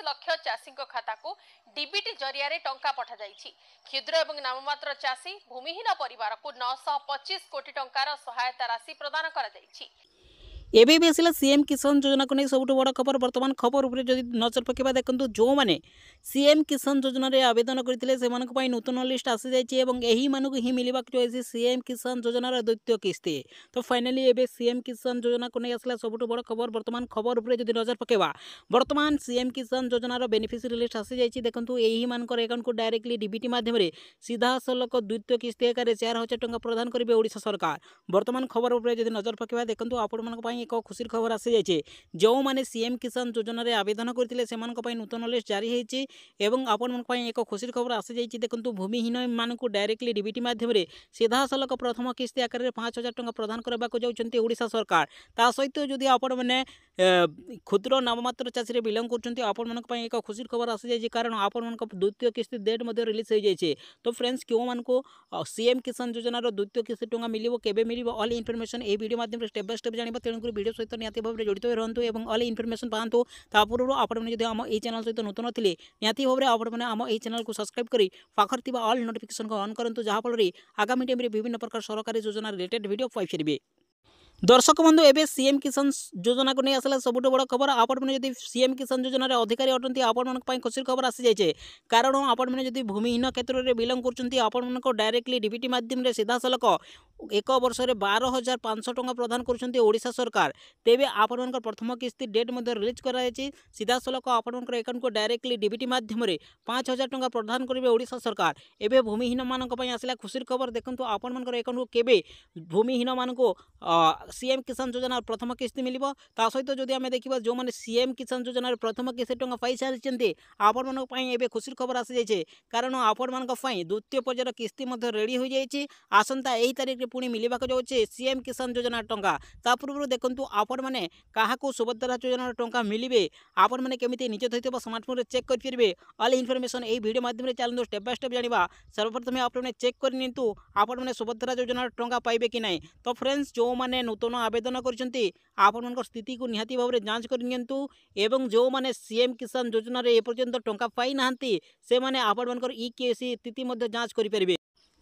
लाख चाषी खाता को डीबीटी जरिया टंका पठा जाइछि। क्षुद्र और नाममात्र चाषी भूमिहीन परिवार को 925 कोटी टंकार सहायता राशि प्रदान करा जाइछि। एबे भी आसला सीएम किसान योजना को नहीं सबुठ बड़ खबर। वर्तमान खबर उपर जदि नजर पकेबा देखंतु जो माने सीएम किसान योजना रे आवेदन करथिले सेमानक पई नूतन लिस्ट आसी जाइछि एवं एही मानक ही मिलिबा जो है सीएम किसान योजना रे द्वितीय किस्ती। तो फाइनली एबे सीएम किसान योजना को नहीं आसला सबुठ बड़ खबर। वर्तमान खबर उपर जदि नजर पकेबा वर्तमान सीएम किसान योजना रो बेनिफिशियरी लिस्ट आसी जाइछि। देखंतु एही मानकर अकाउंट को डायरेक्टली डीबीटी माध्यम रे सीधा सलक द्वितीय किस्ती आकार 4000 टंका प्रदान करिवे ओडिशा सरकार। वर्तमान खबर उपर जदि नजर पकेबा देखंतु आपण मानक पई एक खुशीर खबर आसी जाइए। जो माने सीएम किसान योजना रे आवेदन करथिले सेमानक पई नूतन लिस्ट जारी हेछि एवं आपण मानक पई एक खुशीर खबर आसी जाइए। देखंतु भूमिहीन मानकु डायरेक्टली डीबीटी माध्यम रे सीधा सलक प्रथम किस्ती आकार रे 5000 टंका प्रदान करबा को जाउछन्ती ओडिशा सरकार। ता सहित जदि आपण माने क्षुद्र नाममात्र चाषी रे बिलंग करछन्ती आपण मानक पई एक खुशीर खबर आसी जाइए, कारण आपण मानक द्वितीय किस्ती डेट मध्ये रिलीज हो जाइए। तो फ्रेंड्स क्यों मानकु सीएम किसान योजना रो द्वितीय किस्ती टंका मिलिबो केबे मिलिबो ऑल इनफॉरमेशन ए वीडियो माध्यम रे स्टेप बाय स्टेप जानिबो। तेणु वीडियो सहित निहाती भाव जड़ित रहतु और ऑल इनफॉरमेशन पातु। पूर्व आपने आम यही चैनल सहित नूतन थे निहाती भाव में आम यही चैनल को सब्सक्राइब कर पाखर थिबा ऑल नोटिफिकेशन को ऑन करंतु, जहाँफल आगामी टाइम विभिन्न प्रकार सरकारी योजना रिलेटेड वीडियो पाइबे। दर्शक बंधु एबे सीएम किसान योजना को नहीं आसला सबुठ बड़ खबर। आपण मैंने जदि सीएम किसान योजना रे अधिकारी अटंती आपण मन पई खुशी खबर आसी जाइए, कारण आपण मैंने जदि भूमिहीन क्षेत्र में बिलंग करछन्ती आपण मन को डायरेक्टली डीबीटी माध्यम रे सीधा सलक एक वर्ष रे 12500 टंका प्रदान करछन्ती ओडिशा सरकार। तेबे आपण मन प्रथम किस्ती डेट मध्ये रिलीज करा जायछि। सीधा सलक आपण मन अकाउंट को डायरेक्टली डीबीटी माध्यम रे 5000 टंका प्रदान करिवे ओडिशा सरकार। एबे भूमिहीन मानक पई आसला खुशीर खबर। देखंतु आपण मन अकाउंट को केबे भूमिहीन मानक सीएम किसान योजना प्रथम किस्ती मिलिबो। ता सहित जदि आमे देखिबा जो माने सीएम किसान योजना प्रथम किस्ती टंका पाई सारिछन्ते आपण मानक पई एबे खुशीर खबर आसी जाइए, कारण आपण मानक पई द्वितीय पर्यायर किस्ती मध्ये रेडी हो जाइछि। आसंता एही तारिख रे पुणी मिलिबा को जाउछि सीएम किसान योजना टंका। ता पूर्व देखंतु आपण माने काहाको सुभद्रा योजना टंका मिलिबे आपण माने केमिति निज थैतबा स्मार्टफोन रे चेक कर परिबे। ऑल इनफॉरमेशन एही वीडियो माध्यम रे चैनल स्टेप बाय स्टेप जानिबा। सर्वप्रथम आपण माने चेक कर नियंतु आपण माने सुभद्रा योजना टंका पाइबे कि नै। तो फ्रेंड्स जो माने नूतन आवेदन करछन्ती आपण मानकर स्थिति को निहाती भाव रे जांच कर नियंतु एवं जो माने सीएम किसान योजना रे एपर्यंत टंका पाई नाहंती से माने आपण मानकर ईकेसी स्थिति मध्ये जांच करि परिबे।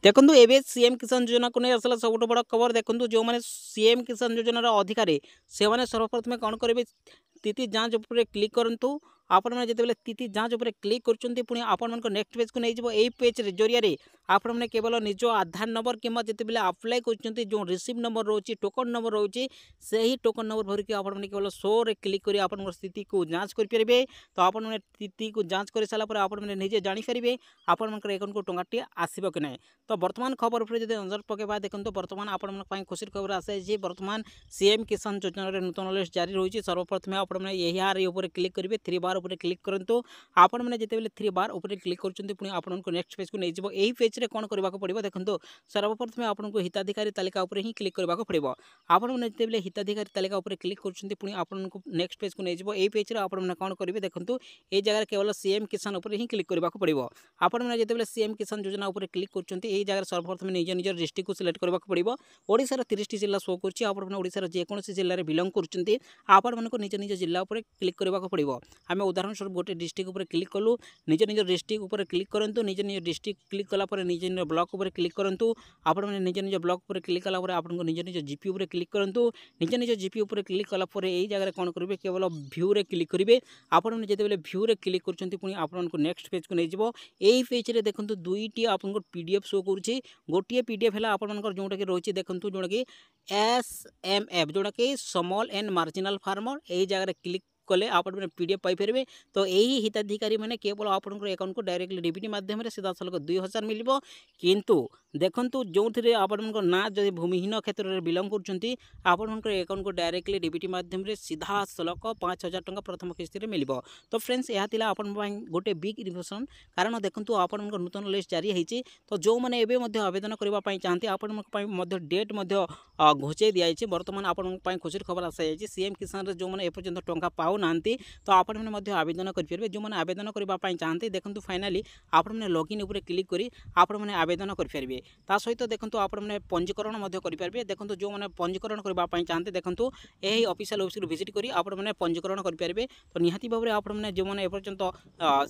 देखंतु एबे सीएम किसान योजना को नहीं आसला सबुठ बड़ खबर। देखंतु जो माने सीएम किसान योजना रा अधिकारी से माने सर्वप्रथम कौन करेंगे स्थिति जांच उपर क्लिक करंतु। आपण मैंने जिते स्थिति जांच उपर क्लिक करछन्ती पुणी आपण मन नेक्स्ट पेज को नहीं जिवो। एई पेज रे जरिया रे आपण मैंने केवल निज आधार नंबर किंबा जिते बेले अप्लाई करछन्ती जो रिसीव नंबर रोची टोकन नंबर रोची सही टोकन नंबर भर के आपण मैंने केवल शो रे क्लिक करी आपण स्थिति को जांच कर परिबे। तो आपण मैंने स्थिति को जांच कर साला पर आपण मैंने निजे जानि परिबे आपण मन अकाउंट को टंकाटी आसीबो कि नै। तो वर्तमान खबर उपर जदि नजर पकेबा देखंतु वर्तमान आपण मन पई खुशीर खबर आसे जे वर्तमान सीएम किसान योजना रे नूतन लिस्ट जारी रहिछि। सर्वप्रथम आपण मैंने एही आर ऊपर क्लिक करिवे 3 बार ऊपर क्लिक करंतु। आपण मैंने जिते बेले 3 बार ऊपर क्लिक करछन्ती पुणी आपण को नेक्स्ट पेज को नै जिवो। एही पेज रे कोन करबा को पड़िबो देखंतु सर्वप्रथम आपण को हिताधिकारी तालिका ऊपर ही क्लिक करबा को पड़िबो। आपण मैंने जिते बेले हिताधिकारी तालिका ऊपर क्लिक करछन्ती पुणी आपण को नेक्स्ट पेज को नै जिवो। एही पेज रे आपण मैंने कोन करिवे देखंतु ए जगह केवल सीएम किसान ऊपर ही क्लिक करबा को पड़िबो। आपण मैंने जिते बेले सीएम किसान योजना ऊपर क्लिक करछन्ती एही जगह सर्वप्रथम निज निज डिस्ट्रिक्ट को सिलेक्ट करबा को पड़िबो। ओडिसा रा 30 टी जिल्ला शो करछि। आपण मैंने ओडिसा रा जे कोनोसी जिल्ला रे बिलंग करछन्ती आपण मानको निज निज जिल्ला ऊपर क्लिक करबा को पड़िबो। आमे उदाहरण स्वरूप गोटे डिस्ट्रिक्ट ऊपर क्लिक कलु निज निज डिस्ट्रिक्ट ऊपर क्लिक करंतु। निज निज डिस्ट्रिक्ट क्लिक कला पर निज निज ब्लॉक ऊपर क्लिक करंतु। आपण माने निज निज ब्लॉक ऊपर क्लिक कला पर आपण को निज निज जीपी ऊपर क्लिक करंतु। निज निज जीपी ऊपर क्लिक कला पर एई जगह कोन करिवे केवल व्यू रे क्लिक करिवे। आपण माने जेते बेले व्यू रे क्लिक करछन्ती पुनी आपण को नेक्स्ट पेज को नै जिवो। एई पेज रे देखंतु दुईटी आपण को पीडीएफ शो करूछि। गोटिए पीडीएफ हला आपण मानकर जोटा कि रहिछि देखंतु जोटा कि एसएमएफ जोटा कि स्मॉल एंड मार्जिनल फार्मर एई जगह रे क्लिक कले आपण मैंने पीडीएफ पाई परिबे। तो यही हिताधिकारी मैंने केवल आपण अकाउंट को डायरेक्टली डीबीटी माध्यम से सीधा सलक 2000 मिलिबो। किंतु देखंतु जो थे आपण ना जब भूमिहीन क्षेत्र में बिलंग करछन्ती आपण अकाउंट को डायरेक्टली डीबीटी माध्यम से सीधा सलक 5000 टंका प्रथम किस्ती रे मिलिबो। तो फ्रेंड्स यह थिला आपण गोटे बिग इन्फॉर्मेशन, कारण देखंतु आपण नूतन लिस्ट जारी होईछि। तो जो मैंने एबे मध्य आवेदन करबा पई चाहते आपण मध्य डेट मध्य घोषे दिया जायछि। वर्तमान आपण पई खुशीर खबर आसा जायछि सीएम किसान रे जो मैंने एपर्यंत टंका पाउ चाहूना तो आपण मैंने आवेदन करेंगे। जो मैंने आवेदन करने चाहते देखो फाइनाली आपण मैंने लॉगिन उपर क्लिक करी आपण मैंने आवेदन करेंगे। ता सहित देखो आपण मैंने पंजीकरण करेंगे। देखो जो मैंने पंजीकरण करने चाहते देखो यही ऑफिशियल वेबसाइट विजिट करी आपण मैंने पंजीकरण करेंगे। तो निहाती भाव में आपण मैंने जो मैंने एपर्यंत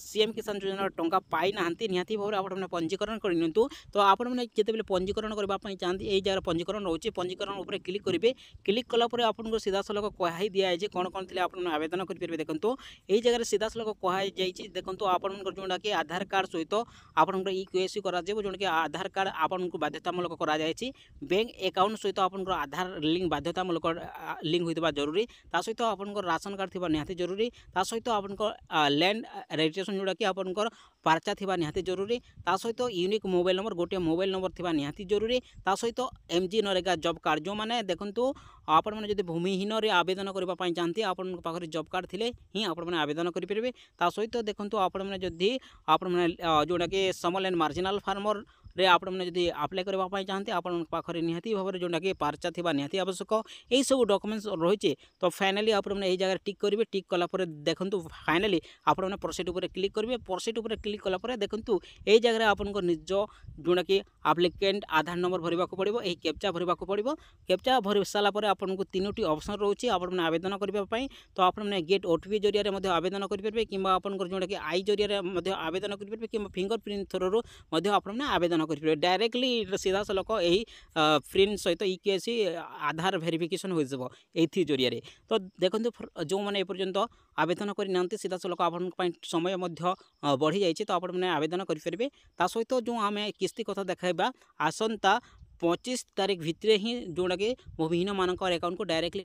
सीएम किसान योजना टंका पाई ना निहाती भाव में आपण मैंने पंजीकरण करनी। तो आपण मैंने जिते पंजीकरण करने चाहते यही जगह पंजीकरण रोचे पंजीकरण उपर क्लिक करेंगे। क्लिक कलापर आपको सीधा सलख कही दिखाई कौन कौन थे आप आवेदन करेंगे। देखो यही जगह सीधा सलख कहुई देखो आपण जोटा कि आधार कार्ड सहित आपंकर इक्यूएसी कर जोटा कि आधार कार्ड आपन को बाध्यतामूलक करा जायछि। बैंक अकाउंट सहित आपंकर आधार लिंक बाध्यतामूलक लिंक होता जरूरी। ता सहित आपंकर राशन कार्ड थी निहाती जरूरी। ता सहित आपंकर लैंड रजिस्ट्रेशन जोटा कि आपंकर पार्चा थी निहाती जरूरी। ता सहित यूनिक मोबाइल नंबर गोटे मोबाइल नंबर थी निहाती जरूरी। ता सहित एमजी नरेगा जॉब कार्ड जो मैंने देखो आपण मैंने भूमिहीन आवेदन करने चाहते आपण पाखे जॉब कार्ड थे ही आप आवेदन करेंगे। ता सहित देखो आपण मैंने जदि आपण मैंने जोटा कि स्मॉल एंड मार्जिनाल फार्मर रे आप मैंने जब आप्लाय करने चाहते आपण पाखे निहाती भाव में जोटा कि पार्चा थी निहाती आवश्यक यही सब डॉक्यूमेंट्स रही। तो फाइनाली आप मैंने यही जगह टिक करेंगे। टिक कलापर देखो फाइनाली आप मैंने प्रोसीड उपर क्लिक करेंगे। प्रोसीड उपर क्लिक कलापर देखो यही जगह आपको निज जोटा कि आप्लिकेंट आधार नंबर भरवा पड़ो यही कैप्चा भरवा पड़ो। कैप्चा भरी सारापर आपको 3टी ऑप्शन रोचे आप आवेदन करने। तो आपने गेट ओटीपी जरिए आवेदन करेंगे कि आपंकर जोटा कि आई जरिए आवेदन करेंगे कि फिंगरप्रिंट थ्रू आपने आवेदन करेंगे। डायरेक्टली सीधा सलख यही प्रिंट सहित इक्यूएसी आधार वेरिफिकेशन हो जरिए। तो देखो जो मैंने एपर्यंत आवेदन करना सीधा सलख आप समय बढ़ी जाइए। तो आपने आवेदन करेंगे। ता सहित जो आम किस्ती कथा देखा आसंता 25 तारीख भितर ही जोटा कि भूमिहीन मान अकाउंट को डायरेक्टली